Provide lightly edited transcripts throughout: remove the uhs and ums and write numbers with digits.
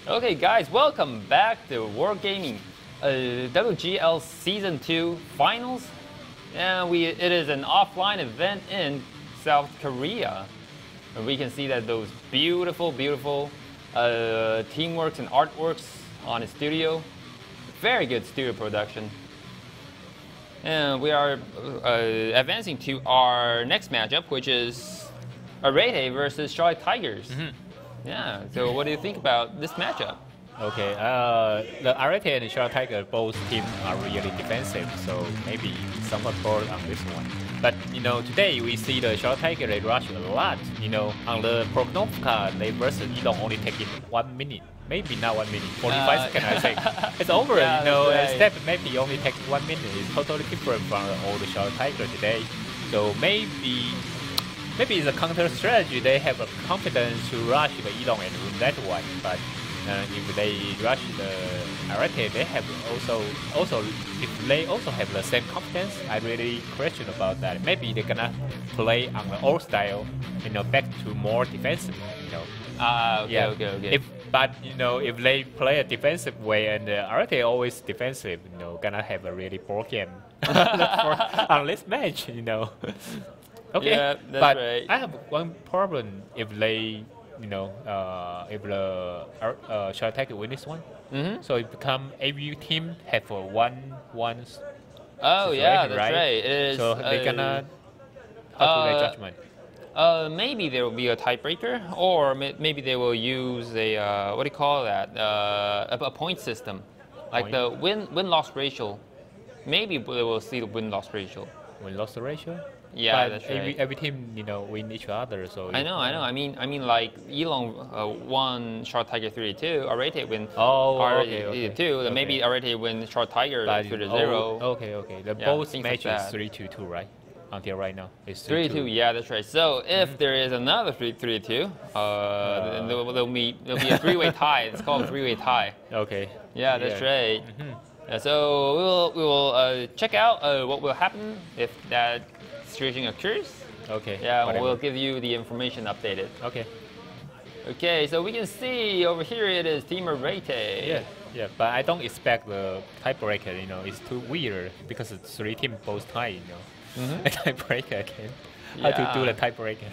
Okay, guys, welcome back to Wargaming WGL Season 2 Finals. And it is an offline event in South Korea. And we can see that those beautiful teamworks and artworks on the studio. Very good studio production. And we are advancing to our next matchup, which is ARETE versus Charlotte Tigers. Yeah, so what do you think about this matchup? Okay, the ARETE and Charlotte Tiger, both teams are really defensive, so maybe somewhat bored on this one. But today we see the Charlotte Tiger, they rush a lot. On the Prognostica, they versus Elon only take it 1 minute. Maybe not 1 minute, 45 seconds I think. It's over, right. Step maybe only take 1 minute. It's totally different from all the Charlotte Tiger today. So maybe it's a counter strategy. They have a confidence to rush the Elon and win that one. But if they rush the ARETE, they have also if they also have the same confidence, I really question about that. Maybe they're gonna play on the old style, back to more defensive. Okay. If they play a defensive way and ARETE always defensive, gonna have a really poor game on this match. Okay, yeah, that's but right. I have one problem if they, if the Charlotte Tiger win this one. So it become every team have a one. Oh yeah, that's right? It is, so they gonna how do they judgment? Maybe there will be a tiebreaker, or maybe they will use a what do you call that? A point system, like the win-loss ratio. Maybe they will see the win-loss ratio. Win-loss ratio? Yeah, but that's right. Every team, win each other. So I know. I mean, like Elon won Charlotte Tiger 3-2. ARETE win. Okay. 2. Then maybe ARETE win Charlotte Tiger 3-0. Okay. The both matches 3-2, right? Until right now, it's 3-2. Yeah, that's right. So if there is another 3-2, then there'll be a three-way tie. It's called a three-way tie. Okay. Yeah, that's right. So we will check out what will happen if that situation occurs. Okay. Yeah, whatever. we'll give you the information updated. Okay. Okay, so we can see over here it is Team ARETE. Yeah, but I don't expect the tiebreaker. It's too weird because it's 3 teams both tie. A tiebreaker again. How to do the tiebreaker?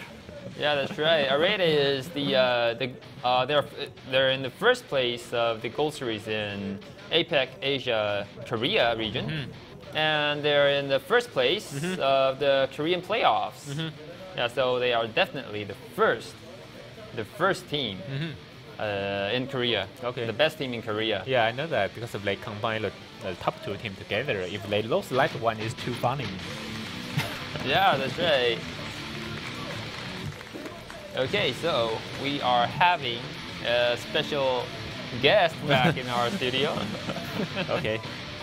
Yeah, that's right. ARETE is they're in the first place of the Gold Series in APAC Asia Korea region, and they're in the first place of the Korean playoffs. Yeah, so they are definitely the first team in Korea. Okay. The best team in Korea. Yeah, I know that because if they combine the top 2 teams together, if they lose that one, is too funny. Yeah, that's right. Okay, so we are having a special guest back in our studio. Okay.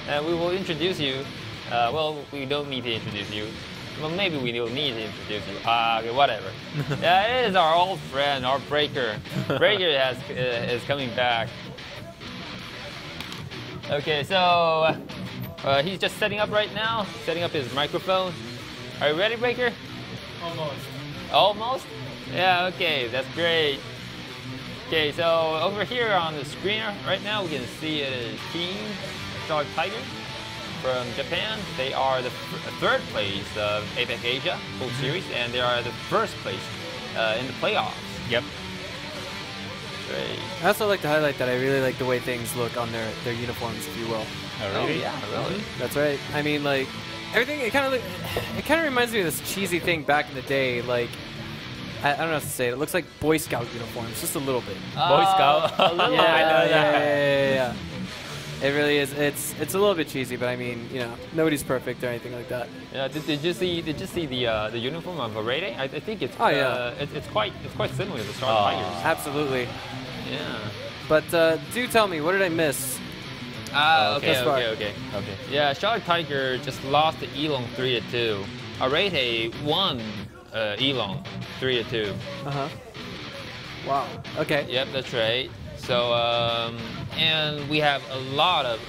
And we will introduce you. Well, we don't need to introduce you. Well, maybe we don't need to introduce you. Okay, whatever. Yeah, it is our old friend, our Breaker. Breaker is coming back. Okay, so he's just setting up right now, setting up his microphone. Are you ready, Breaker? Almost. Almost? Yeah, okay, that's great. Okay, so over here on the screen right now, we can see it is Team Charlotte Tiger from Japan. They are the third place of APAC Asia Gold Series, and they are the first place in the playoffs. Yep. Great. I also like to highlight that I really like the way things look on their uniforms, if you will. Oh, really? Yeah, really. That's right. I mean, like everything. It kind of reminds me of this cheesy thing back in the day. Like I don't know how to say it. It looks like Boy Scout uniforms, just a little bit. Boy Scout. A little Yeah. It really is. It's a little bit cheesy, but I mean, nobody's perfect or anything like that. Yeah. Did you see the uniform of ARETE? I think it's it's quite similar to the Charlotte Tigers. Absolutely. Yeah. But do tell me, what did I miss? Okay. Yeah, Charlotte Tiger just lost to Elon 3-2. ARETE won Elon 3-2. Wow. Okay. Yep, that's right. So and we have a lot of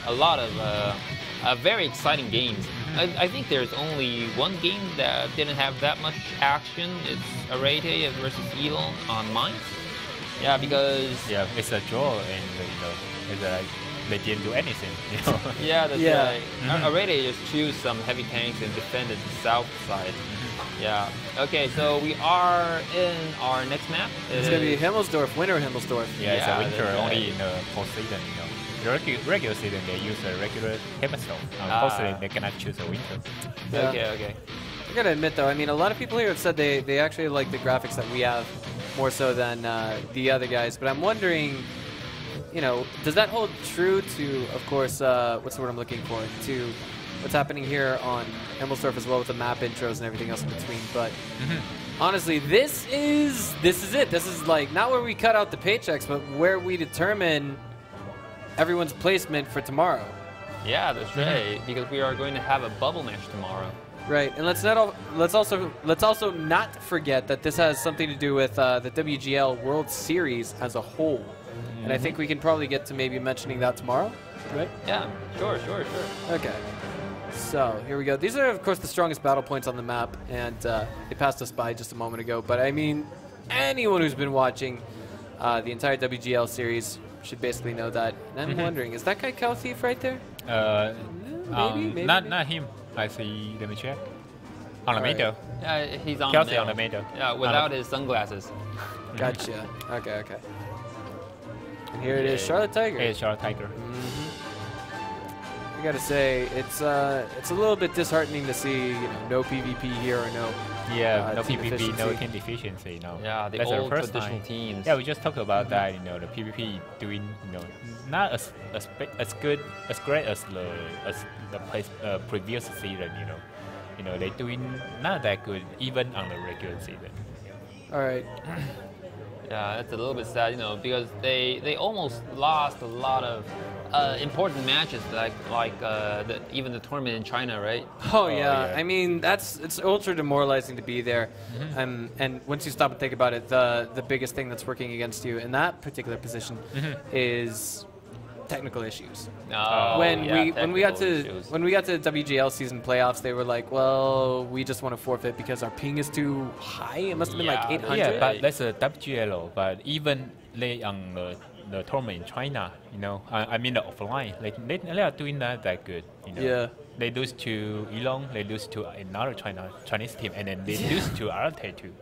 very exciting games. I think there's only one game that didn't have that much action. It's ARETE versus Elon on Mines. Yeah, because Yeah, it's a draw, and it's like they didn't do anything. yeah, that's Yeah. right. Already just choose some heavy tanks and defend the south side. Yeah. Okay, so we are in our next map. It's gonna be Himmelsdorf, winter Himmelsdorf. Yeah, it's Yeah, a winter that's only right. in the postseason. Regular season they use a regular Hemisphere. Postseason they cannot choose a winter. Yeah. Okay. I gotta admit though, I mean, a lot of people here have said they actually like the graphics that we have more so than the other guys. But I'm wondering, does that hold true to, of course, what's the word I'm looking for, to what's happening here on Himmelsdorf as well with the map intros and everything else in between? But honestly, this is it. This is like not where we cut out the paychecks, but where we determine everyone's placement for tomorrow. Yeah, that's right. Because we are going to have a bubble match tomorrow. Right, and let's also not forget that this has something to do with the WGL World Series as a whole, and I think we can probably get to maybe mentioning that tomorrow, right? Yeah, sure. Okay. So here we go. These are of course the strongest battle points on the map, and they passed us by just a moment ago. But I mean, anyone who's been watching the entire WGL series should basically know that. And I'm wondering, is that guy Cow Thief right there? Maybe. Not him. I see. Let me check. On the Alright. middle. Yeah, he's on Kelsey the on the middle. Yeah, without his sunglasses. Gotcha. Okay. And here it is, Charlotte Tiger. Hey, Charlotte Tiger. I gotta say, it's a little bit disheartening to see no PvP here or no. Yeah, no team PvP, no efficiency. team deficiency. No. Yeah, the That's old the first traditional time. teams. Yeah, we just talked about that. The PvP doing not as great as the previous season. They doing not that good even on the regular season. All right. Yeah, that's a little bit sad, because they almost lost a lot of important matches, like even the tournament in China, right? Oh yeah. yeah. I mean it's ultra demoralizing to be there, and once you stop and think about it, the biggest thing that's working against you in that particular position is technical issues. Oh, when yeah, we got technical to the WGL season playoffs, they were like, well, we just want to forfeit because our ping is too high. It must have been like Yeah, 800. Yeah, but that's a WGL. But even they on the tournament in China, I mean the offline, they are doing not that good. Yeah. They lose to Elon, they lose to another Chinese team, and then they lose to ARETE too.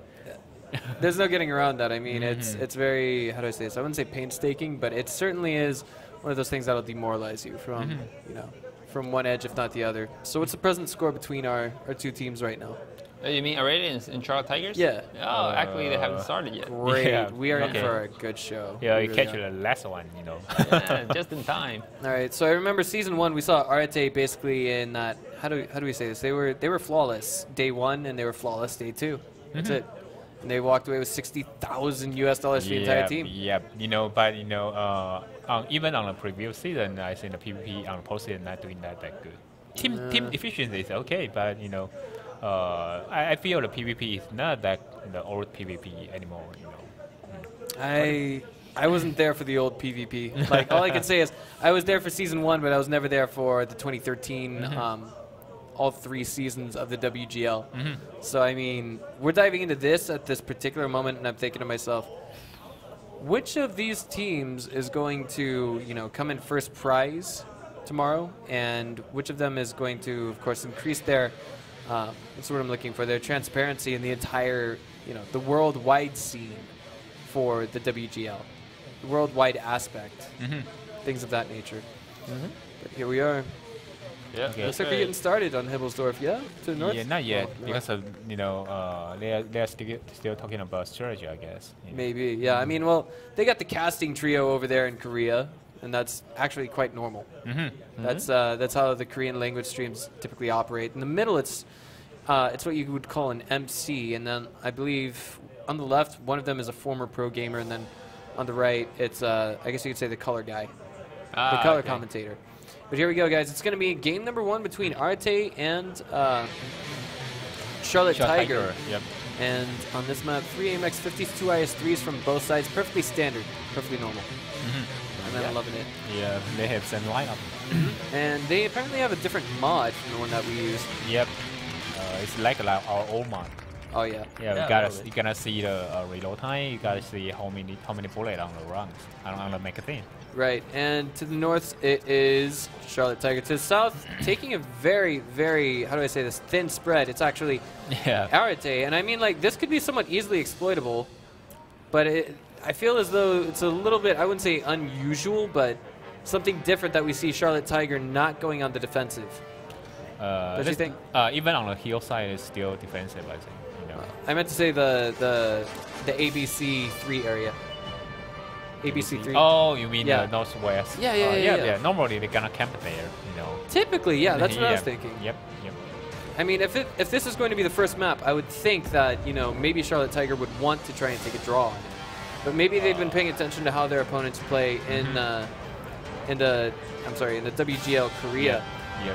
There's no getting around that. I mean, it's very, how do I say this? I wouldn't say painstaking, but it certainly is one of those things that'll demoralize you from, from one edge, if not the other. So what's the present score between our two teams right now? You mean already in Charlotte Tigers? Yeah. Oh, actually they haven't started yet. Great. Yeah, We are in okay. for a good show. Yeah, We you really catch are. the last one, Yeah, just in time. All right. So I remember season 1, we saw ARETE basically in that. How do we say this? They were flawless day 1, and they were flawless day 2. That's it. And they walked away with $60,000 US for the entire team. Yeah, but even on the previous season, I think the PvP on the postseason not doing that good. Team efficiency is okay, but I feel the PvP is not that the old PvP anymore. I wasn't there for the old PvP. Like all I can say is I was there for season 1, but I was never there for the 2013 all 3 seasons of the WGL. So I mean, we're diving into this at this particular moment, and I'm thinking to myself, which of these teams is going to come in first prize tomorrow, and which of them is going to, of course, increase their what's the word I'm looking for? Their transparency in the entire the worldwide scene for the WGL, the worldwide aspect, things of that nature. But here we are. Yeah, Okay. Looks like we're getting started on Himmelsdorf. Yeah, to the north. Yeah, not yet, Oh, because of, they're still talking about strategy, I guess. maybe. Yeah, I mean, well, they got the casting trio over there in Korea, and that's actually quite normal. That's how the Korean language streams typically operate. In the middle, it's what you would call an MC, and then I believe on the left, one of them is a former pro gamer, and then on the right, it's I guess you could say the color guy, the color commentator. But here we go, guys. It's going to be game number 1 between ARETE and Charlotte Tiger. Yep. And on this map, 3 AMX 50s, 2 IS3s from both sides. Perfectly standard, perfectly normal. And I'm loving it. Yeah, they have same lineup. And they apparently have a different mod from the one that we used. Yep. It's like our old mod. Oh yeah. Yeah, Yeah, you gotta see the reload time. You gotta see how many bullets on the runs on the magazine. Right, and to the north it is Charlotte Tiger. To the south, taking a very, very, how do I say this, thin spread. It's actually ARETE, and I mean, like, this could be somewhat easily exploitable, but I feel as though it's a little bit, I wouldn't say unusual, but something different that we see Charlotte Tiger not going on the defensive. Don't you think? Even on the hill side, it's still defensive, I think. You know. I meant to say the ABC 3 area. ABC 3. Oh, you mean the northwest? Yeah. Normally they're gonna camp there, you know. Typically, yeah, that's what I was thinking. Yep. I mean, if this is going to be the first map, I would think that, you know, maybe Charlotte Tiger would want to try and take a draw on it. But maybe they've been paying attention to how their opponents play in the WGL Korea.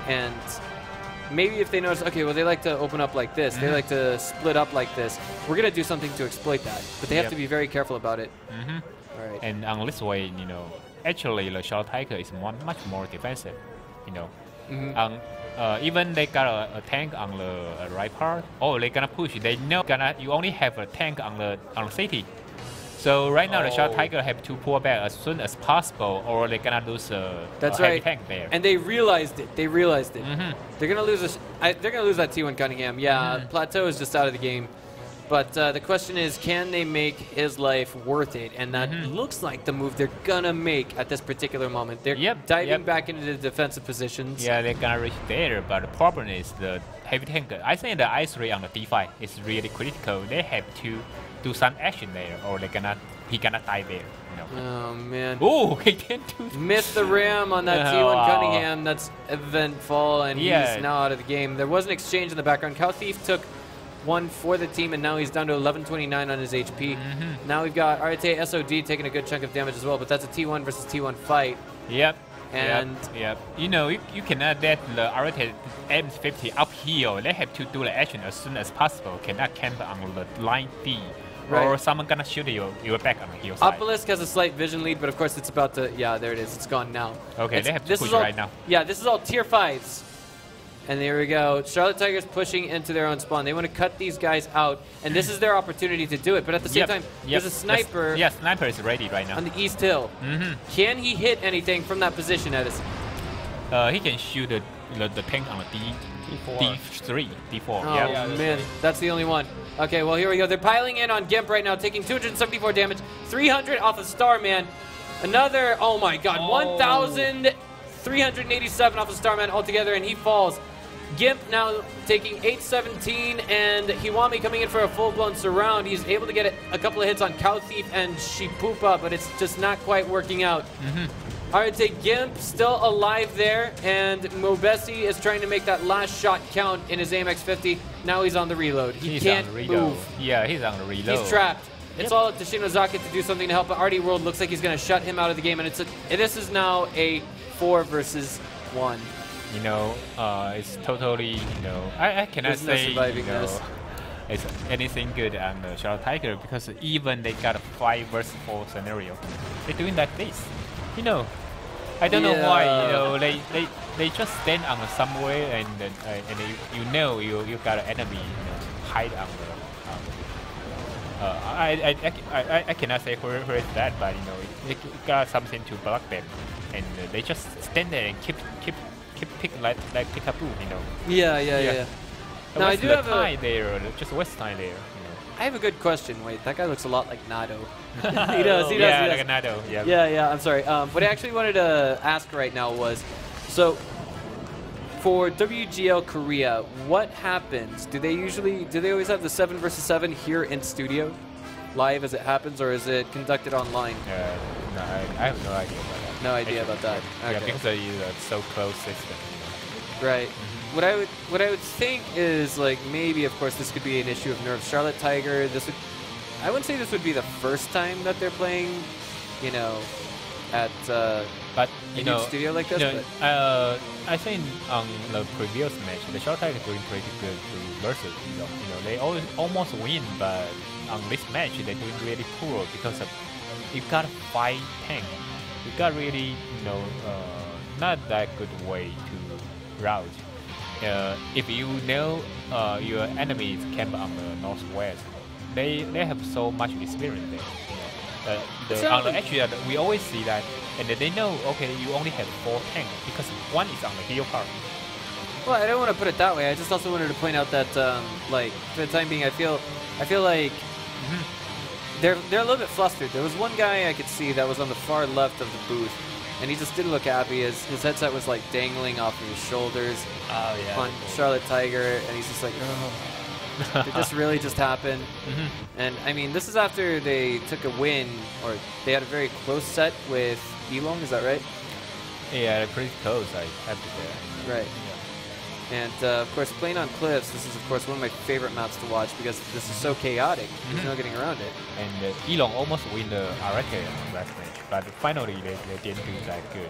And maybe if they notice, okay, well, they like to open up like this, they like to split up like this, we're going to do something to exploit that. But they have to be very careful about it. All right. And on this way, you know, actually the Charlotte Tiger is much more defensive, you know. Even they got a tank on the right part, or they're gonna push. They know you only have a tank on the city. So right now the Charlotte Tiger have to pull back as soon as possible, or they're gonna lose a heavy tank there. And they realized it. They're gonna lose they're gonna lose that T1 Cunningham. Yeah, Plateau is just out of the game. But the question is, can they make his life worth it? And that looks like the move they're gonna make at this particular moment. They're diving back into the defensive positions. Yeah, they're gonna reach there, but the problem is the heavy tank. I think the I3 on the D5 is really critical. They have to do some action there, or he gonna die there. You know? Oh man! Oh, he can't do that. Missed the ram on that T1 Cunningham. That's eventful, and he's now out of the game. There was an exchange in the background. Cow Thief took one for the team, and now he's down to 1129 on his HP. Now we've got ARETE SOD taking a good chunk of damage as well, but that's a T1 versus T1 fight. And you know, you cannot let the ARETE M50 uphill. They have to do the action as soon as possible. Cannot camp on the line D. Or someone gonna shoot you back on the hill side. Obelisk has a slight vision lead, but of course it's about to, there it is, it's gone now. Okay, they have to push right now. Yeah, this is all tier 5s. And there we go. Charlotte Tiger's pushing into their own spawn. They want to cut these guys out, and this is their opportunity to do it. But at the same time, there's a sniper. Sniper is ready right now. On the East Hill. Can he hit anything from that position, Edison? He can shoot the tank on the D4. Oh, man. That's the only one. Okay, well, here we go. They're piling in on Gimp right now, taking 274 damage, 300 off of Starman. Another, oh my god, 1,387 off of Starman altogether, and he falls. Gimp now taking 817, and Hiwami coming in for a full-blown surround. He's able to get a couple of hits on Cow Thief and Shipupa, but it's just not quite working out. ARETE Gimp still alive there, and Mobesi is trying to make that last shot count in his AMX-50. Now he's on the reload. He can't move. Yeah, he's on the reload. He's trapped. It's all up to Shinozaki to do something to help, but Artie World looks like he's going to shut him out of the game, and this is now a 4 versus 1. You know, it's totally, you know, I cannot say, you know, it's anything good on the Charlotte Tiger, because even they got a 5 versus 4 scenario, they're doing like this. You know, I don't know why. You know, they just stand on somewhere, and you know you got an enemy, you know, hide on the. I cannot say where is that, but you know, it got something to block them, and they just stand there and keep pick like peekaboo, you know. Yeah. Now I do have a there, just west side there. You know. I have a good question. Wait, that guy looks a lot like Nado. he does. Yeah, like a Nado. Yeah. I'm sorry. What I actually wanted to ask right now was, so for WGL Korea, what happens? Do they always have the 7 versus 7 here in studio, live as it happens, or is it conducted online? No, I have no idea about that. No idea about that. Okay. Yeah, because it's so close system. You know. Right. What I would think is, like, maybe of course this could be an issue of nerves. Charlotte Tiger. I wouldn't say this would be the first time that they're playing, you know, at but a huge studio like this. You know, I think on the previous match, the Charlotte Tiger doing pretty good versus. You know, they almost win, but on this match they're doing really poor because of you got 5 tank. You got really, you know, not that good way to route. if you know your enemies camp on the northwest, they have so much experience there. On the edge, we always see that, and they know, okay, you only have 4 tanks because one is on the hill part. Well, I don't want to put it that way. I just also wanted to point out that, like, for the time being, I feel like they're a little bit flustered. There was one guy I could see that was on the far left of the booth, and he just didn't look happy. His headset was like dangling off of his shoulders on Charlotte Tiger, and he's just like, oh. Did this really just happen? And I mean, this is after they took a win, or they had a very close set with Elong, is that right? Yeah, pretty close, I have to say. Right. Yeah. And of course, playing on cliffs, this is of course one of my favorite maps to watch because this is so chaotic. There's no getting around it. And Elong almost win the ARETE last match, but finally they didn't do that good.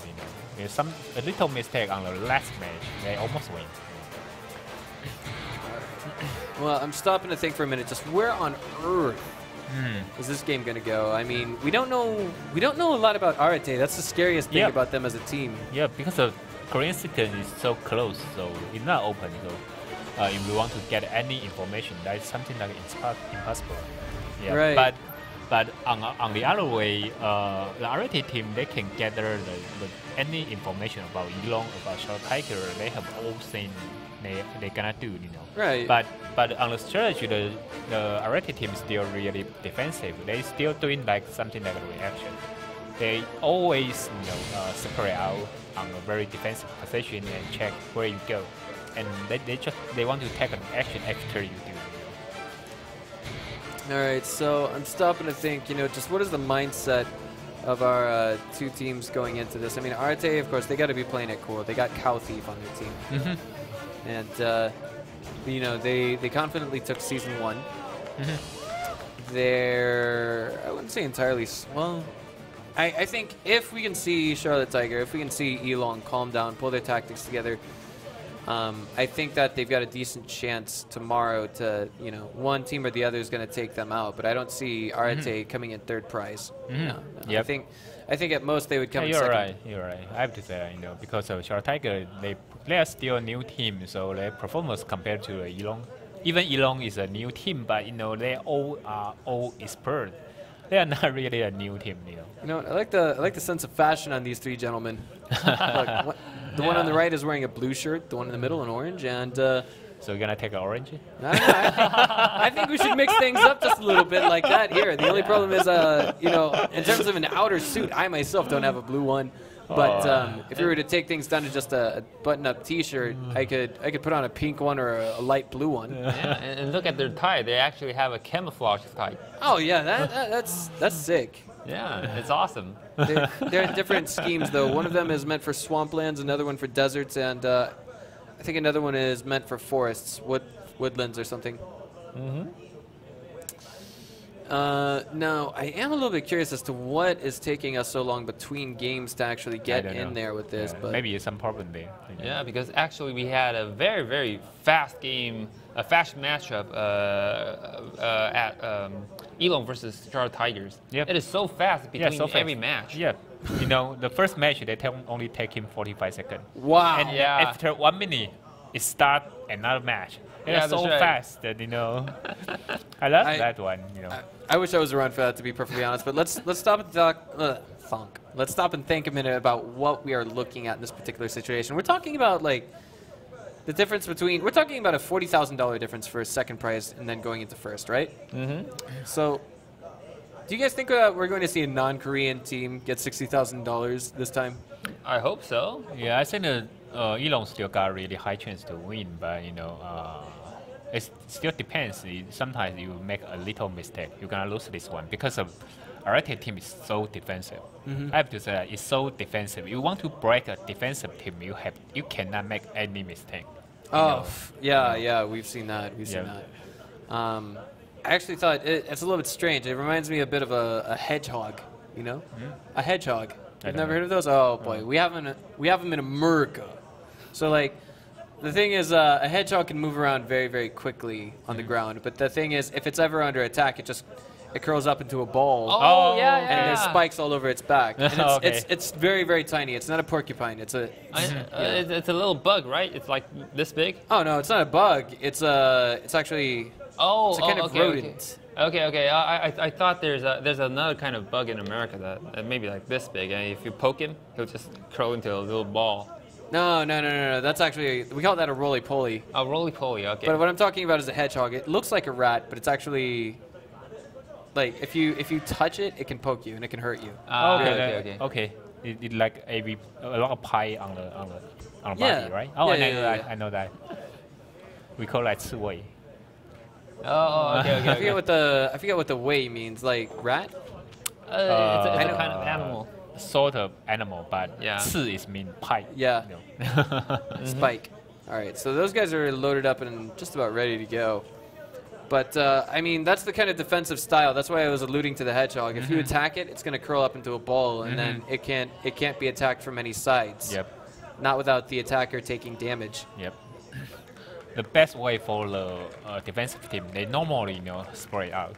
There's a little mistake on the last match, they almost win. Well, I'm stopping to think for a minute. Just where on earth is this game going to go? I mean, we don't know a lot about ARETE. That's the scariest thing about them as a team. Yeah, because the Korean city is so close, so it's not open. So if we want to get any information, that's something like impossible. Yeah, right. But on the other way, the ARETE team, they can gather any information about Elong, about Short Tiger. They have all things they gonna do, Right. But on the strategy, the ARETE team is still really defensive. They still doing like something like a reaction. They always separate out on a very defensive position and check where you go, and they want to take an action after you do. All right, so I'm stopping to think, just what is the mindset of our two teams going into this? I mean, ARETE, of course, they got to be playing it cool. They got Cow Thief on their team. And, they confidently took Season 1. They're, I wouldn't say entirely, well, I think if we can see Charlotte Tiger, if we can see Elong calm down, pull their tactics together, I think that they've got a decent chance tomorrow to, one team or the other is going to take them out. But I don't see ARETE coming in third prize. No. Yep. I think at most they would come in second. You're right. I have to say, because of Charlotte Tiger, they are still a new team, so their performance compared to Elong. Even Elong is a new team, but they all are expert. They are not really a new team, I like the sense of fashion on these three gentlemen. Look, the one on the right is wearing a blue shirt, the one in the middle an orange, and so you're gonna take an orange? I think we should mix things up just a little bit like that here. The only problem is, in terms of an outer suit, I myself don't have a blue one. But if we were to take things down to just a button-up T-shirt, I could put on a pink one or a light blue one. Yeah, and look at their tie. They actually have a camouflage tie. Oh yeah, that's sick. Yeah, it's awesome. They're different schemes though. One of them is meant for swamplands, another one for deserts, and I think another one is meant for forests, woodlands or something. Now, I am a little bit curious as to what is taking us so long between games to actually get in there with this. Yeah, but maybe it's some problem there. Yeah, because actually we had a very, very fast game, a fast matchup at Elong versus Charlotte Tigers. Yep. It is so fast between every match. Yeah. The first match, they only take him 45 seconds. Wow. And after 1 minute, it start another match. It's so fast that, I love that one, I wish I was around for that, to be perfectly honest. But let's stop and talk. Let's stop and think a minute about what we are looking at in this particular situation. We're talking about the difference between. We're talking about a $40,000 difference for a second prize and then going into first, right? So, do you guys think we're going to see a non-Korean team get $60,000 this time? I hope so. Yeah, I think Elong still got a really high chance to win, but it still depends. Sometimes you make a little mistake, you're gonna lose this one because of ARETE team is so defensive. I have to say it's so defensive. You want to break a defensive team, you cannot make any mistake. Yeah, we've seen that. I actually thought it's a little bit strange. It reminds me a bit of a hedgehog. A hedgehog. You've never heard of those? Oh boy, we have them in America. So the thing is, a hedgehog can move around very, very quickly on the ground. But the thing is, if it's ever under attack, it curls up into a ball. Oh, yeah, yeah. And there's spikes all over its back. And it's, Okay. it's very, very tiny. It's not a porcupine. It's a... It's a little bug, right? It's like this big. Oh, no, it's not a bug. It's actually... Oh, It's a kind of okay, rodent. Okay. I thought there's another kind of bug in America that maybe like this big, and if you poke him, he'll just curl into a little ball. No. That's actually... We call that a roly-poly. A roly-poly, okay. But what I'm talking about is a hedgehog. It looks like a rat, but it's actually... Like, if you touch it, it can poke you and it can hurt you. Okay. It like a lot of pie on the Yeah. body, right? Oh, Yeah. I know that. We call that 刺猬. Oh, okay. I forget what the way means. Like rat? It's a kind of animal. Sort of animal, but Yeah. 刺 is mean pie. Yeah. You know. Spike. All right, so those guys are loaded up and just about ready to go. But I mean, that's the kind of defensive style. That's why I was alluding to the hedgehog. If you attack it, it's going to curl up into a ball, and then it can't be attacked from any sides. Yep. Not without the attacker taking damage. Yep. The best way for the defensive team, they normally spread out.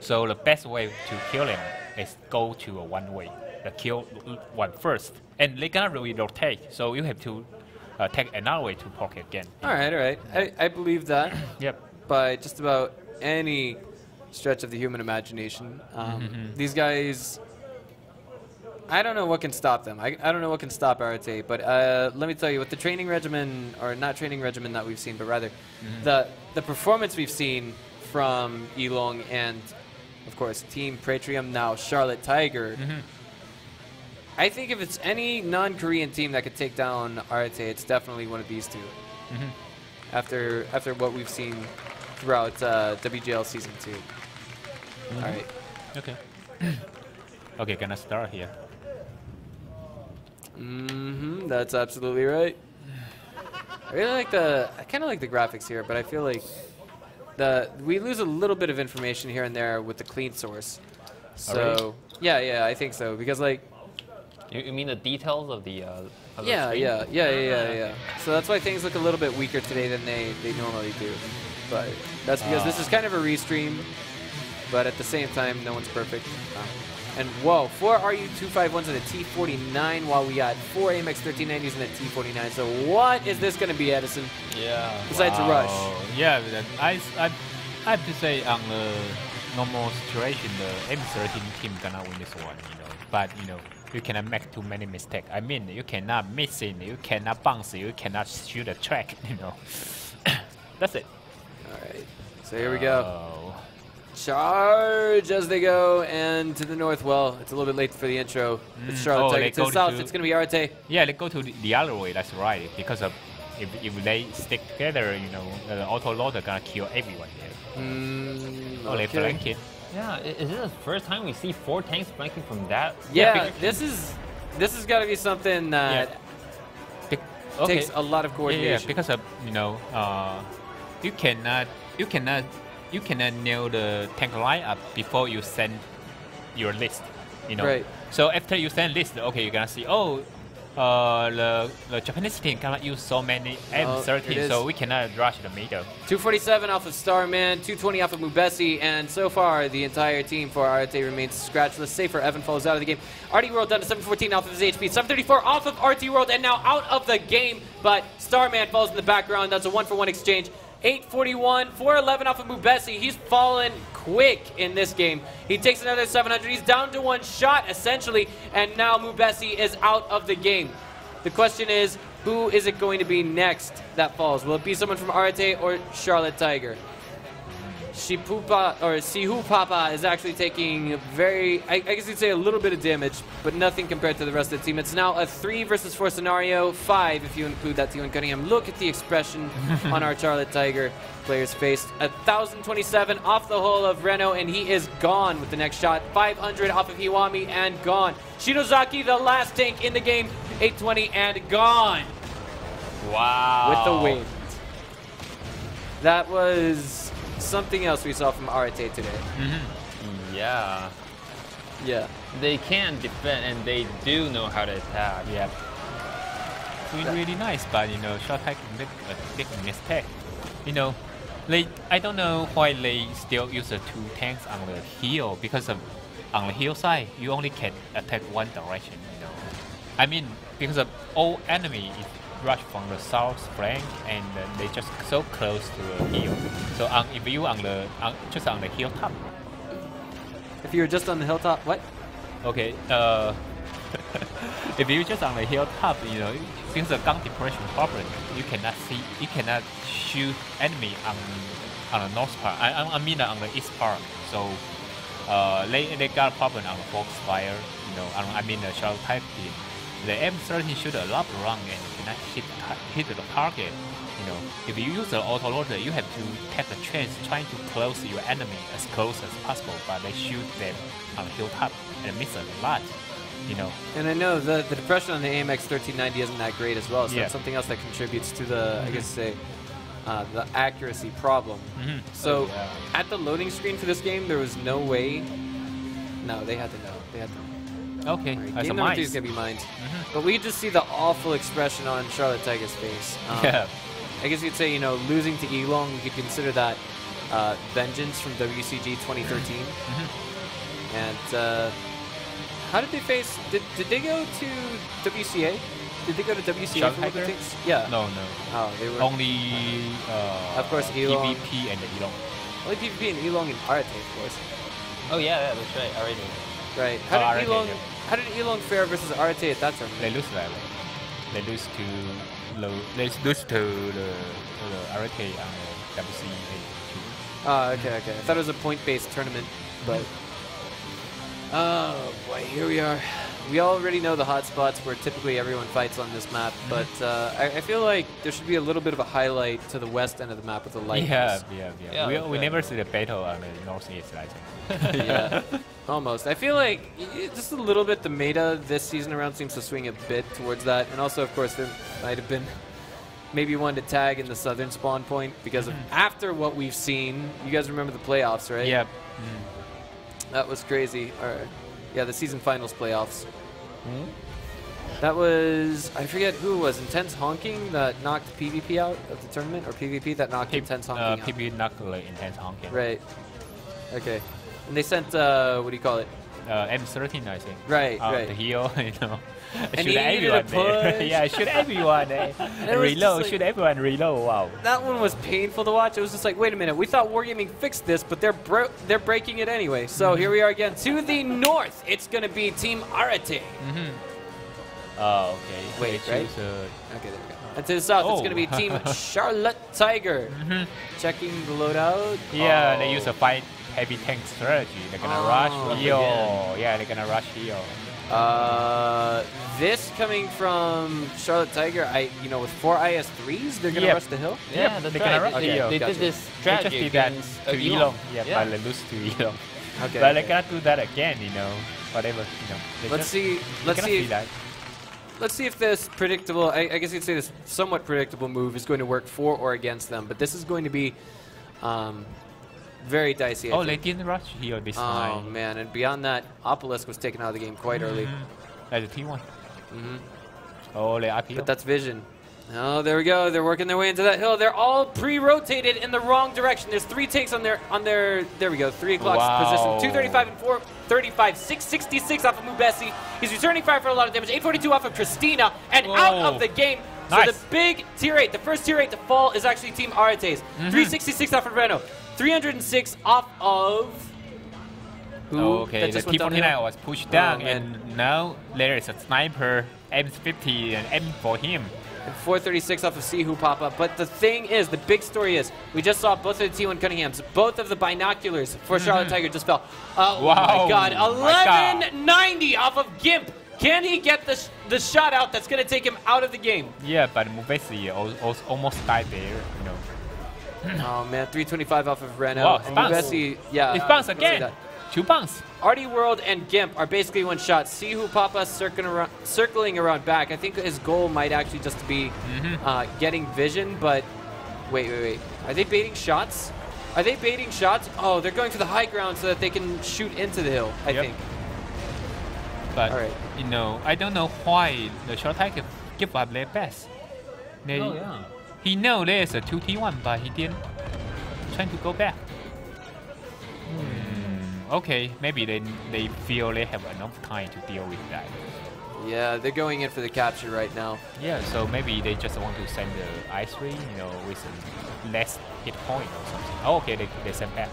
So the best way to kill them is go to a one way. The kill one first, and they're gonna really rotate. So you have to take another way to poke again. All right. I believe that. Yep. By just about any stretch of the human imagination. These guys, I don't know what can stop them. I don't know what can stop ARETE, but let me tell you, with the training regimen, or not training regimen that we've seen, but rather the performance we've seen from Elong and, of course, Team Praetrium, now Charlotte Tiger, I think if it's any non-Korean team that could take down ARETE, it's definitely one of these two. After what we've seen throughout WGL Season 2. All right. Okay. Okay, gonna start here. That's absolutely right. I kind of like the graphics here, but I feel like we lose a little bit of information here and there with the clean source. So yeah, I think so, because like. You mean the details of the Yeah. So that's why things look a little bit weaker today than they normally do. But that's because this is kind of a restream, but at the same time, no one's perfect. And whoa, 4 RU251s and a T49, while we got 4 AMX 1390s and a T49. So what is this going to be, Edison? Yeah. Besides a rush. Yeah, I have to say on the normal situation, the M13 team gonna win this one. But you cannot make too many mistakes. I mean, you cannot miss it, you cannot bounce it, you cannot shoot a track. That's it. All right. So here we go. Charge as they go, and to the north. Well, it's a little bit late for the intro. It's Charlotte Tiger. To the south, it's going to be ARETE. Yeah, they go to the other way. That's right. Because of if they stick together, the auto loader gonna kill everyone there. They flank it. Yeah, is this the first time we see 4 tanks flanking from that? Yeah, this has got to be something that takes a lot of coordination. Yeah, because of you cannot nail the tank lineup before you send your list. Right. So after you send list, okay, you're gonna see the Japanese team cannot use so many M13, so we cannot rush the middle. 247 off of Starman, 220 off of Mubesi, and so far the entire team for ARETE remains scratchless. Save for Evan falls out of the game. RT World down to 714 off of his HP, 734 off of RT World, and now out of the game, but Starman falls in the background. That's a 1-for-1 exchange. 841, 411 off of Mubesi. He's fallen quick in this game. He takes another 700. He's down to 1 shot, essentially, and now Mubesi is out of the game. The question is, who is it going to be next that falls? Will it be someone from ARETE or Charlotte Tiger? Sihu Papa is actually taking I guess you'd say a little bit of damage, but nothing compared to the rest of the team. It's now a 3 versus 4 scenario, 5 if you include that T1 Cunningham. Look at the expression on our Charlotte Tiger player's face. 1,027 off the hull of Reno, and he is gone with the next shot. 500 off of Hiwami, and gone. Shinozaki, the last tank in the game, 820 and gone. Wow. With the wind. That was something else we saw from ARETE today. Yeah. Yeah. They can defend, and they do know how to attack. Yeah. Really nice, but Charlotte Tiger made a big mistake. I don't know why they still use the 2 tanks on the hill, because on the hillside you only can attack one direction. I mean, because of all enemy is rush from the south flank, and they just so close to the hill. So if you just on the hilltop. If you're just on the hilltop, what? Okay. If you just on the hilltop, since the gun depression problem, you cannot shoot enemy on the north part. I mean on the east part. So they got a problem on the Foxfire. I mean the shell type team. The M13 shoot a lot wrong and cannot hit the target. If you use the autoloader, you have to take a chance trying to close your enemy as close as possible, but they shoot them on the hilltop and miss a lot. And I know the depression on the AMX 1390 isn't that great as well, so yeah. that's something else that contributes to the, I guess say, the accuracy problem. So at the loading screen for this game, there was no way. No, they had to know. They had to know. Okay, right. Game number 2 is gonna be mined, but we just see the awful expression on Charlotte Tiger's face. Yeah. I guess you'd say, losing to Elong, we could consider that vengeance from WCG 2013. And how did they face? Did they go to WCA? Did they go to WCA for the things? Yeah. No. Oh, they were only. Of course, Elong. PvP and Elong. Only PvP and Elong and ARETE, of course. Oh yeah, that's right. Already. Right. How did Elong fare versus ARETE at that tournament? They lose that way. They lose to the ARETE on the WCA. Oh, okay. I thought it was a point-based tournament, but oh boy, here we are. We already know the hot spots where typically everyone fights on this map, but I feel like there should be a little bit of a highlight to the west end of the map with the light. Yeah. We never see the battle on the northeast, I think. Yeah, almost. I feel like just a little bit the meta this season around seems to swing a bit towards that, and also, of course, there might have been maybe one to tag in the southern spawn point because of after what we've seen. You guys remember the playoffs, right? Yeah. That was crazy. Yeah, the season finals playoffs. That was, I forget who it was, Intense Honking that knocked PvP out of the tournament, or PvP that knocked Intense Honking out? PvP knocked Intense Honking. Right. Okay. And they sent, what do you call it? M13, I think. Right, right. The heal, And shoot everyone there. Yeah, shoot everyone there. Reload, shoot everyone, reload, wow. That one was painful to watch. It was just like, wait a minute, we thought Wargaming fixed this, but they're breaking it anyway. So here we are again. To the north, it's going to be Team ARETE. Oh, okay. Wait, right? Okay, there we go. And to the south, it's going to be Team Charlotte Tiger. Checking the loadout. Yeah, they use a fight heavy tank strategy. They're going to rush heal. Yeah, they're going to rush heal. This coming from Charlotte Tiger, with 4 IS-3s, they're going to rush the hill? Yeah, that's right. They did this strategy against to Elong. Yeah, but they lose to Elong. Okay. But they cannot do that again, whatever, Let's see if this predictable, I guess you'd say this somewhat predictable move is going to work for or against them, but this is going to be very dicey. They didn't rush here this time. Oh man, and beyond that, Obelisk was taken out of the game quite early. That's a T1. Oh, they're up here. But that's vision. Oh, there we go. They're working their way into that hill. They're all pre-rotated in the wrong direction. There's 3 takes on their there we go, 3 o'clock's position. 235 and 435, 666 off of Mubesi. He's returning fire for a lot of damage. 842 off of Tristina, and out of the game. Nice. So the big tier 8, the first tier 8 to fall is actually Team ARETE's. 366 off of Reno. 306 off of okay, the T49 was pushed down, and now there is a sniper M50 and M for him. And 436 off of Sihu pop up. But the thing is, the big story is, we just saw both of the T1 Cunninghams, both of the binoculars for Charlotte Tiger just fell. Oh my god, 1190 off of Gimp. Can he get the shot out that's going to take him out of the game? Yeah, but Mubesi almost died there, Oh man, 325 off of Reno. Wow, and Mubesi, yeah. It's bounce again. 2 bounce. Artie World and Gimp are basically one shot. Sihu Papa circling around back. I think his goal might actually just be getting vision, but wait. Are they baiting shots? Oh, they're going for the high ground so that they can shoot into the hill, I think. But, I don't know why the Charlotte Tiger give up their best. He know there's a 2T1, but he didn't. trying to go back. Okay, maybe they feel they have enough time to deal with that. Yeah, they're going in for the capture right now. Yeah, so maybe they just want to send the I3, you know, with a less hit point or something. Oh, okay, they send back.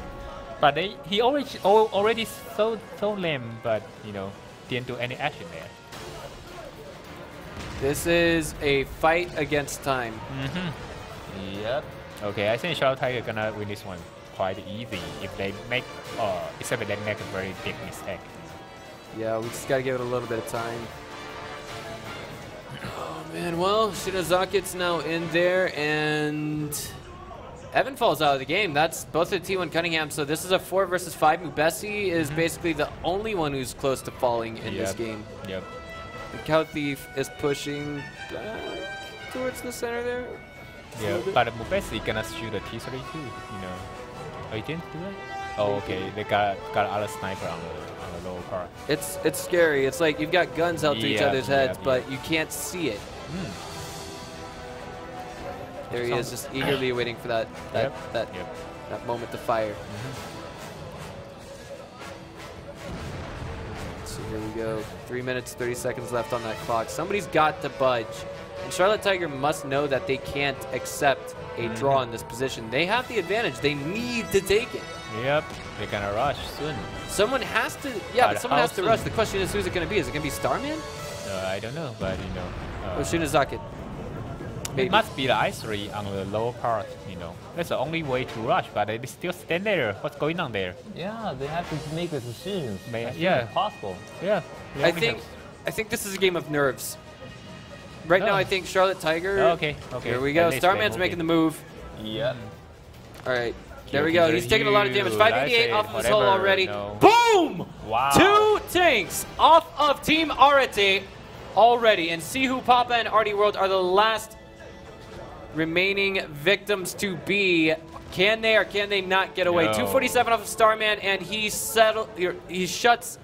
But he already sold them, but you know, didn't do any action there. This is a fight against time. Yep. Okay, I think Charlotte Tiger gonna win this one quite easy if they make, except if they make a very big mistake. Yeah, we just gotta give it a little bit of time. Oh man, well, Shinozakit's now in there, and Evan falls out of the game. That's both the T1 Cunningham, so this is a 4 versus 5. Mubesi is basically the only one who's close to falling in this game. Yep. The Cow Thief is pushing back towards the center there. Yeah, but Mubesi gonna shoot a T3 too, you know. Oh, he didn't do that? Oh, okay, they got other sniper on the lower part. It's scary. It's like you've got guns out to each other's heads, but you can't see it. There he is, just eagerly waiting for that moment to fire. So here we go. 3 minutes, 30 seconds left on that clock. Somebody's got to budge. And Charlotte Tiger must know that they can't accept a draw in this position. They have the advantage. They need to take it. Yep, they're gonna rush soon. Someone has to, but someone has to rush. The question is, who's it going to be? Is it going to be Starman? I don't know, but you know. Or Shinozaki? It must be the I3 on the lower part, you know. That's the only way to rush, but they still stand there. What's going on there? Yeah, they have to make the decisions. As soon Yeah. as possible. Yeah. I think this is a game of nerves. Right now, I think Charlotte Tiger. Okay. Here we go. Starman's making the move. Yep. All right. There we go. He's taking a lot of damage. 588 off of his hull already. No. Boom! Wow. 2 tanks off of Team ARETE already. And Sihu Papa and Artie World are the last remaining victims to be. Can they or can they not get away? No. 247 off of Starman, and he shuts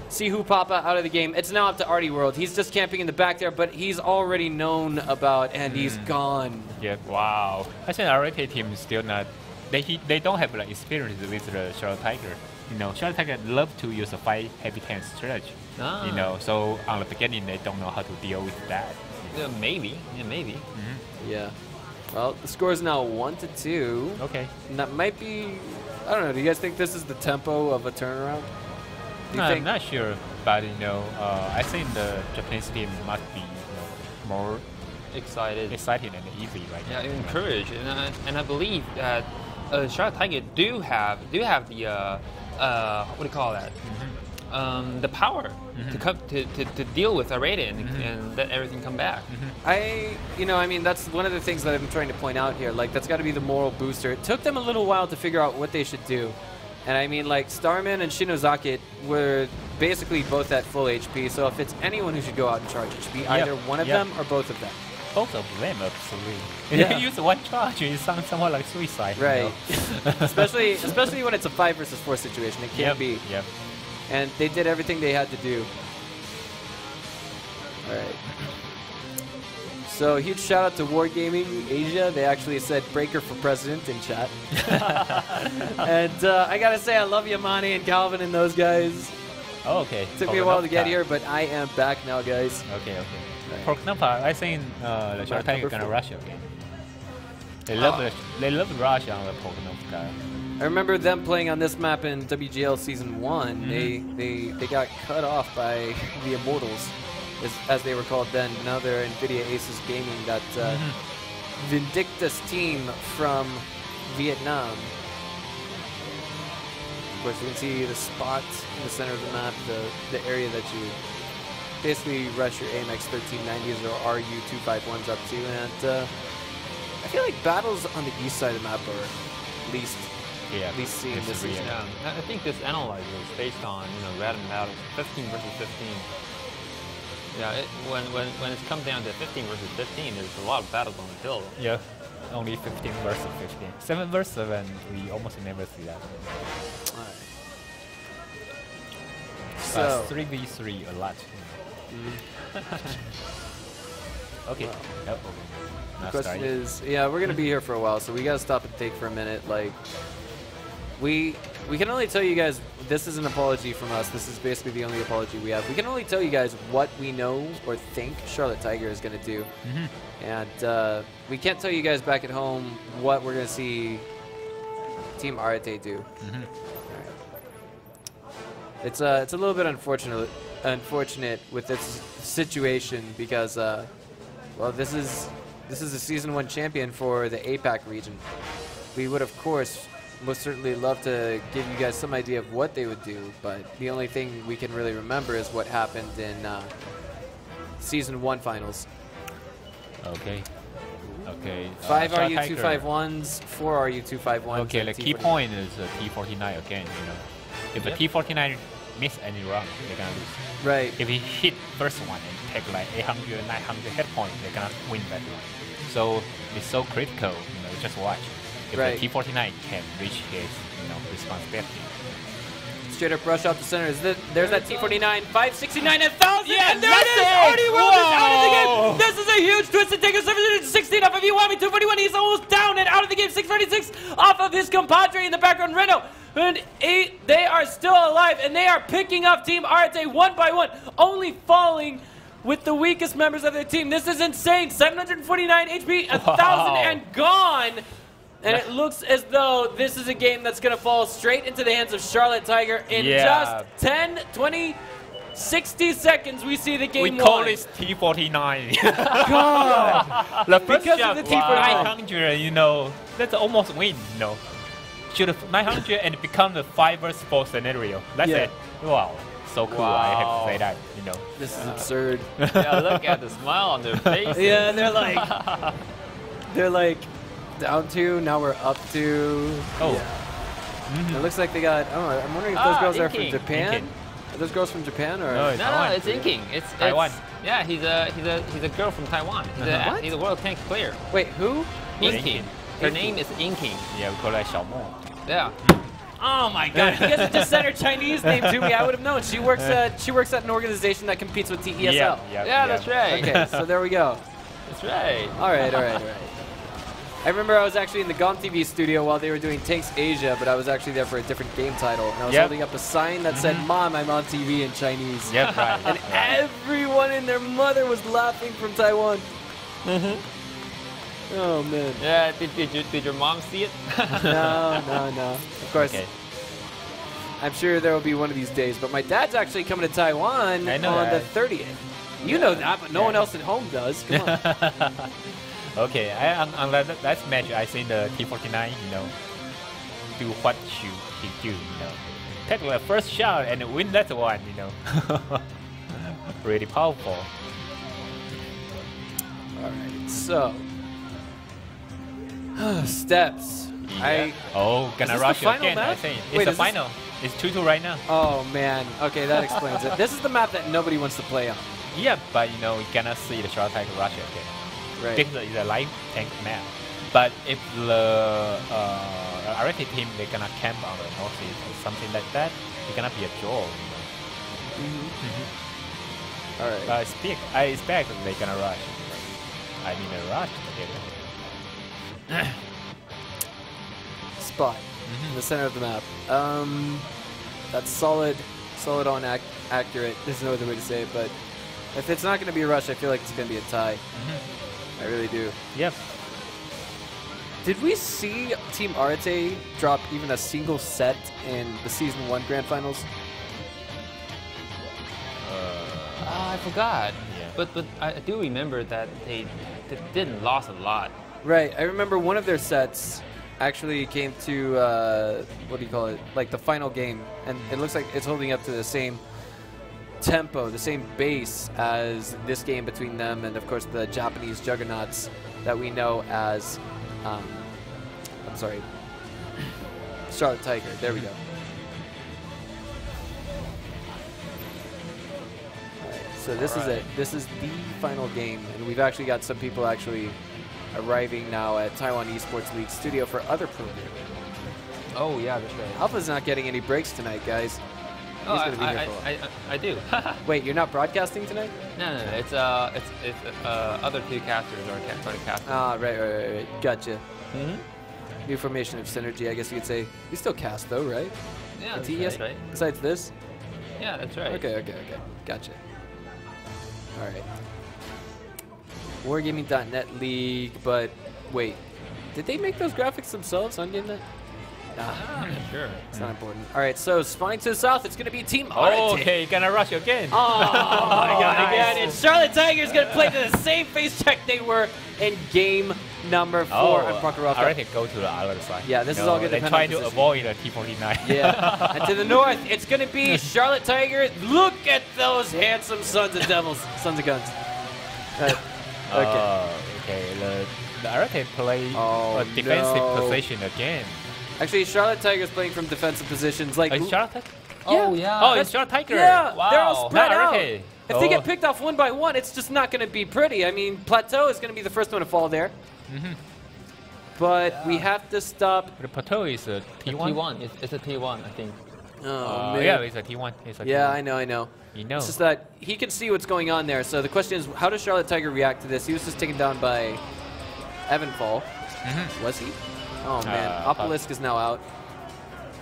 Sihu Papa out of the game. It's now up to Artie World. He's just camping in the back there, but he's already known about, and he's gone. Yeah, wow. I think ARETE team is still not. They don't have like experience with the Charlotte Tiger. You know, Charlotte Tiger love to use a 5 heavy tank strategy. You know, so on the beginning they don't know how to deal with that. Yeah, maybe. Yeah, maybe. Yeah. Well, the score is now 1-2. Okay. And that might be. I don't know. Do you guys think this is the tempo of a turnaround? I'm not sure, but you know, I think the Japanese team must be more Excited. exciting and easy right now. Yeah, encouraged, and I believe that Charlotte Tiger do have the what do you call that? The power to come to deal with ARETE and let everything come back. I mean, that's one of the things that I'm trying to point out here. Like, that's got to be the moral booster. It took them a little while to figure out what they should do. And I mean, like, Starman and Shinozaki were basically both at full HP. So if it's anyone who should go out and charge, it should be either one of them or both of them. Both of them, absolutely. Yeah. If you use one charge, it sounds somewhat like suicide. Right. You know? especially when it's a 5 versus 4 situation. It can be. Yep. And they did everything they had to do. All right. So huge shout out to Wargaming Asia. They actually said Breaker for President in chat. And I gotta say, I love Yamane and Calvin and those guys. Oh, okay. Took me a while to get here, but I am back now, guys. Okay. Right. For example, I think the Charlotte Tiger gonna rush again. They love the rush on the Pokenopka. I remember them playing on this map in WGL Season 1. They got cut off by the Immortals, as they were called then. Now they're NVIDIA Aces Gaming, that Vindictus team from Vietnam. Of course, you can see the spot in the center of the map, the area that you basically rush your AMX 1390s or RU251s up to. And I feel like battles on the east side of the map are least seen this season. Yeah, I think this analyzer is based on random battles, 15 versus 15. Yeah, when it comes down to 15 versus 15, there's a lot of battles on the field. Yeah, only 15 versus 15. 7 versus 7, we almost never see that. All right. So 3v3 a lot. Okay. Wow. Oh, okay. The Not question starting. is, yeah, we're gonna be here for a while, so we gotta stop and think for a minute. Like, we can only tell you guys, this is an apology from us. This is basically the only apology we have. We can only tell you guys what we know or think Charlotte Tiger is gonna do, and we can't tell you guys back at home what we're gonna see Team ARETE do. It's a little bit unfortunate with this situation because well, this is a season 1 champion for the APAC region. We would of course most certainly love to give you guys some idea of what they would do, but the only thing we can really remember is what happened in season 1 finals. Okay. Okay. 5 Charlotte RU251s, 4 RU251s. Okay, the key point is T49 again, you know. If the T49 miss any run, they're gonna lose. Right. If he hit first one and take like 800, 900 hit points, they're gonna win that one. So it's so critical, you know, just watch. If Right. the T49 can reach his, you know, responsibility. Straight up rush out the center. There's that T49, 569, 1,000, Yeah, and there it is! that's Artie it! World is out of the Whoa! game! This is a huge twist to take a 716 off of Iwami, 241. He's almost down and out of the game. 646 off of his compadre in the background, Renault. And they are still alive, and they are picking up Team ARETE one by one, only falling with the weakest members of their team. This is insane. 749 HP, 1,000 and gone. And it looks as though this is a game that's going to fall straight into the hands of Charlotte Tiger in just 10, 20, 60 seconds. We see the game We call won. this T49. God. The first Because shot of the T49. 900, you know, that's almost win, you know. Should have 900 and become the 5 vs 4 scenario. That's it. Wow. So cool, I have to say that, you know. This is absurd. Yeah, look at the smile on their face. Yeah, they're like down 2, now we're up 2. Oh. Yeah. It looks like they got, I don't know, I'm wondering if those girls are from inking. Japan? Inking. Are those girls from Japan or? No, it's No, Taiwan. it's inking. It's Taiwan. Yeah, he's a girl from Taiwan. What? He's a world tank player. Wait, who? Inking. Her name is Inking. Yeah, we call that Xiaomo. Yeah. Oh my God! You guys have just said her Chinese name to me. I would have known. She works at an organization that competes with TESL. Yeah, that's right. Okay, so there we go. That's right. All right. I remember I was actually in the GOM TV studio while they were doing Tanks Asia, but I was actually there for a different game title, and I was holding up a sign that said, "Mom, I'm on TV" in Chinese. Yep, right. And everyone and their mother was laughing from Taiwan. Oh man. Yeah. Did your mom see it? No. Of course. Okay. I'm sure there will be one of these days, but my dad's actually coming to Taiwan I know on that. the 30th. You know that, but no one else at home does. Come on. Okay, on that match, I think the T49, you know, do what he do, you know. Take the first shot and win that one, you know. Really powerful. Alright, so. Steps. Yeah. Gonna this the rush final again, I map? think. Wait, It's the is this- final. It's 2-2 right now. Oh man. Okay, that explains it. This is the map that nobody wants to play on. Yeah, but you know, we cannot see the Charlotte Tiger rush again. Right. This is a live tank map. But if the ARETE team, they're gonna camp on the northeast or something like that, it's gonna be a draw, you know. Alright. I expect they're gonna rush. I mean, a rush together. Spot in the center of the map. That's solid on accurate. There's no other way to say it, but if it's not going to be a rush, I feel like it's going to be a tie. I really do. Yep. Did we see Team ARETE drop even a single set in the Season 1 Grand Finals? I forgot. Yeah. But I do remember that they didn't lose a lot. Right. I remember one of their sets actually came to, what do you call it, like the final game, and it looks like it's holding up to the same tempo, the same base as this game between them and, of course, the Japanese juggernauts that we know as, I'm sorry, Charlotte Tiger. There we go. All right, so this is it. This is the final game, and we've actually got some people actually arriving now at Taiwan Esports League studio for other programming. Oh yeah, that's right. Alpha's not getting any breaks tonight, guys. Oh, He's gonna be here for a while. I do. Wait, you're not broadcasting tonight? No. It's other two casters are going to cast. Ah, right. Gotcha. Mm-hmm. New formation of synergy, I guess you could say. We still cast though, right? Yeah, that's TES? right. Besides this? Yeah, that's right. Okay. Gotcha. All right. Wargaming.net League, but wait, did they make those graphics themselves on GameNet? Nah, Sure. it's not important. All right, so spawning to the south, it's going to be Team ARETE. Okay, gonna rush again. Oh my God! nice. Again, and Charlotte Tigers going to play to the same face check they were in game number 4 at Prokhorovka. ARETE go to the other side. Yeah, this is all good. They try to avoid the T49. Yeah, and to the north, it's going to be Charlotte Tigers. Look at those handsome sons of devils, sons of guns. Okay. Okay. The ARETE play a defensive position again. Actually, Charlotte Tigers playing from defensive positions. Like Charlotte? Oh, yeah. Oh, it's Charlotte Tiger. Yeah, Wow. they're all spread Not out. ARETE. If they get picked off one by one, it's just not going to be pretty. I mean, Plateau is going to be the first one to fall there. But we have to stop. The Plateau is a T1? T1. It's a T1, I think. Oh, man. Yeah, it's a T1. Yeah, I know. You know. It's just that he can see what's going on there. So the question is, how does Charlotte Tiger react to this? He was just taken down by Evanfall. Was he? Oh, man. Obelisk is now out.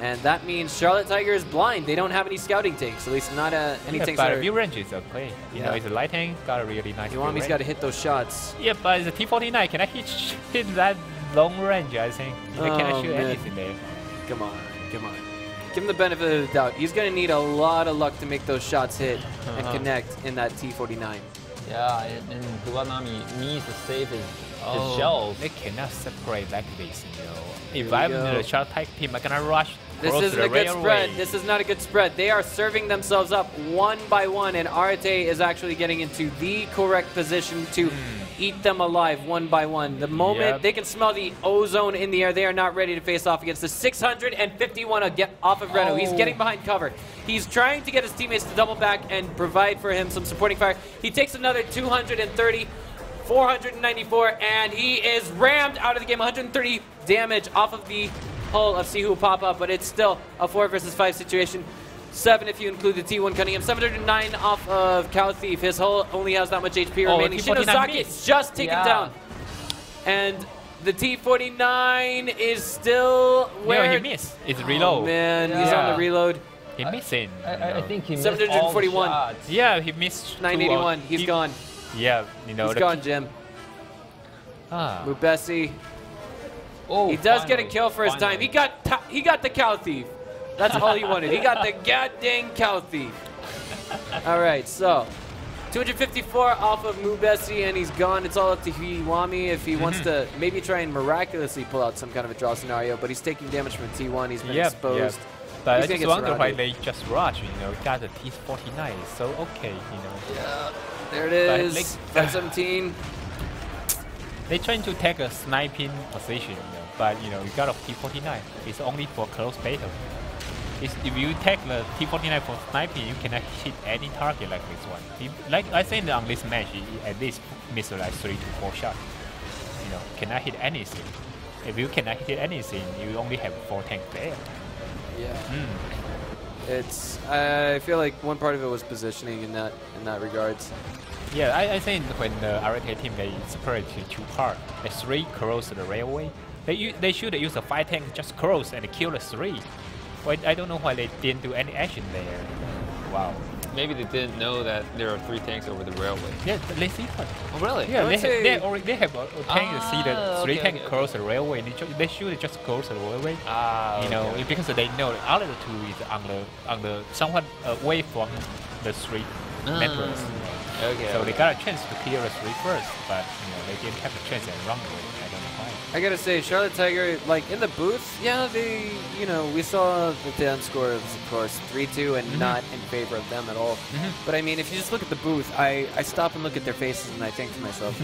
And that means Charlotte Tiger is blind. They don't have any scouting tanks, at least not any tanks. But that view range is okay. You know, it's a light tank, got a really nice view Iwami's range. got to hit those shots. Yeah, but it's a T49. Can I hit that long range, I think? You know, can I shoot man. anything there? Come on. Give him the benefit of the doubt. He's going to need a lot of luck to make those shots hit and connect in that T49. Yeah, and Iwanami needs to save his shells. They cannot separate like this, you know. Here If we I'm go. the shot type team, I'm gonna rush. This close isn't to a the good railway. spread. This is not a good spread. They are serving themselves up one by one, and ARETE is actually getting into the correct position to eat them alive one by one. The moment they can smell the ozone in the air, they are not ready to face off against the 651 off of Reno. He's getting behind cover. He's trying to get his teammates to double back and provide for him some supporting fire. He takes another 230. 494, and he is rammed out of the game. 130 damage off of the hull of Sihu Papa, but it's still a 4 versus 5 situation. 7 if you include the T1 Cunningham. 709 off of Cow Thief. His hull only has that much HP remaining. T49 Shinosaki missed. just taken down. And the T49 is still where? No, he missed. It's reload. Oh, man, he's on the reload. He missing. I think he missed 741. all the shots. Yeah, he missed. 981. He's gone. Yeah, you know. He's gone, Jim. Mubesi. Oh, He does get a kill for his time. He got the Cow Thief. That's all he wanted. He got the goddamn Cow Thief. All right, so 254 off of Mubesi, and he's gone. It's all up to Iwami if he wants to maybe try and miraculously pull out some kind of a draw scenario, but he's taking damage from T1. He's been exposed. But He's I gonna just get wonder why surrounded. they just rush, you know, got the T49, so okay, you know. Yeah, there it is. 517. They trying to take a sniping position, you know, but you know, you got a T49. It's only for close battle. If you take the T49 for sniping, you cannot hit any target like this one. Like I think on this match, you at least miss like 3 to 4 shots. You know, cannot hit anything. If you cannot hit anything, you only have 4 tanks there. Yeah. It's. I feel like one part of it was positioning in that regards. Yeah, I think when the ARETE team they separate to 2 parts, the 3 cross the railway. They should use a 5 tank just cross and kill the 3. Well, I don't know why they didn't do any action there. Wow. Maybe they didn't know that there are 3 tanks over the railway. Yeah, they see it. Oh, really? Yeah, would they say- have a tank to see the 3 okay, tank okay, cross the railway. They should just cross the railway. You know, because they know the other 2 is on the somewhat away from the 3 members. Okay. So they got a chance to clear the 3 first, but you know they didn't have a chance and run away. I don't know why. I gotta say, Charlotte Tiger, like in the booth, yeah, they, you know, we saw the down score of course 3-2 and not in favor of them at all. But I mean, if you just look at the booth, I stop and look at their faces and I think to myself,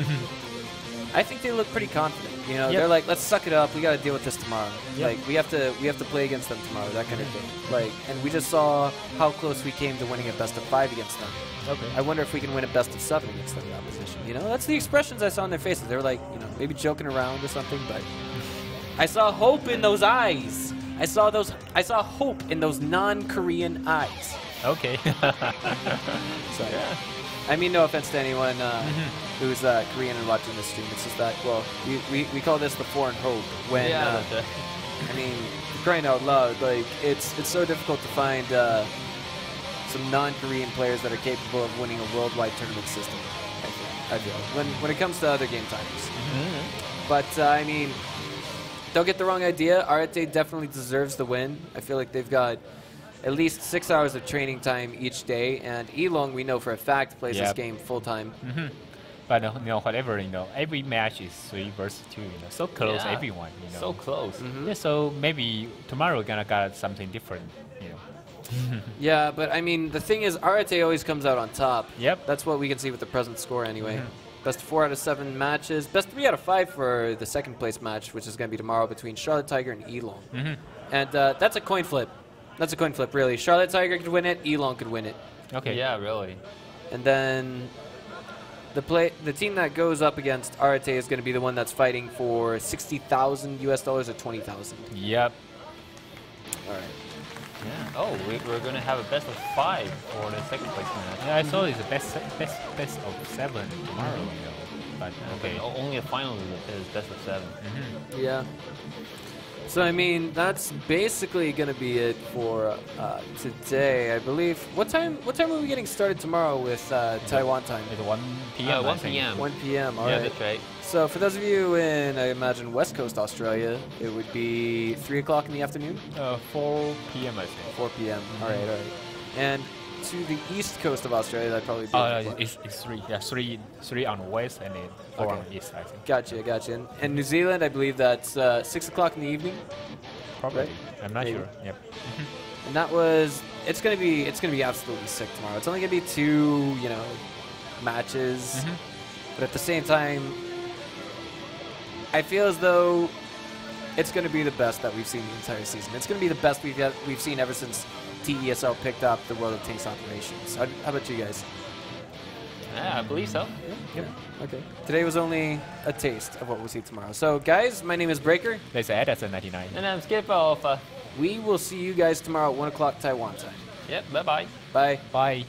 I think they look pretty confident. You know, they're like, let's suck it up. We got to deal with this tomorrow. Like we have to play against them tomorrow. That kind of thing. Like, and we just saw how close we came to winning a best of 5 against them. Okay. I wonder if we can win a best of 7 against them in the opposition. You know, that's the expressions I saw in their faces. They were like, you know, maybe joking around or something, but I saw hope in those eyes. I saw hope in those non-Korean eyes. Okay. So, I mean, no offense to anyone who's Korean and watching this stream. It's just that, well, we call this the foreign hope. When that's right. I mean, crying out loud, like it's so difficult to find some non-Korean players that are capable of winning a worldwide tournament system. I feel when it comes to other game timers. But I mean, don't get the wrong idea. ARETE definitely deserves the win. I feel like they've got at least 6 hours of training time each day, and Elong, we know for a fact, plays this game full time. But whatever, every match is 3 versus 2. So close, Yeah. everyone. So close. Yeah, so maybe tomorrow we're gonna got something different. Yeah, but I mean, the thing is, ARETE always comes out on top. Yep. That's what we can see with the present score anyway. Best 4 out of 7 matches. Best 3 out of 5 for the second place match, which is going to be tomorrow between Charlotte Tiger and Elong. And that's a coin flip. That's a coin flip, really. Charlotte Tiger could win it. Elong could win it. Okay. Yeah, really. And then the team that goes up against ARETE is going to be the one that's fighting for $60,000 US or 20,000. Yep. All right. Yeah. Oh, we're gonna have a best of 5 for the second place match. Yeah, I saw it's a best of 7 tomorrow. But okay. But only a final is best of 7. Yeah. So I mean, that's basically going to be it for today, I believe. What time are we getting started tomorrow with Taiwan time? It's 1 p.m. 1 p.m. 1 p.m. All Yeah, right. that's right. So for those of you in, I imagine, West Coast Australia, it would be 3 o'clock in the afternoon? 4 p.m. I think. 4 p.m. All right, all right. And to the east coast of Australia, that'd probably be... It's 3. Yeah, 3 on the west and then 4 on the east, I think. Gotcha. And New Zealand, I believe that's 6 o'clock in the evening? Probably. Right? I'm not Maybe. sure. Yep. And that was... It's gonna be absolutely sick tomorrow. It's only gonna be 2, matches. But at the same time, I feel as though it's going to be the best that we've seen the entire season. It's going to be the best we've seen ever since TESL picked up the World of Tanks operations. How about you guys? Yeah, I believe so. Yep. Okay. Today was only a taste of what we'll see tomorrow. So, guys, my name is Breaker. There's Ed at 99. And I'm Skip Alpha. We will see you guys tomorrow at 1 o'clock Taiwan time. Yep, bye-bye. Bye. Bye.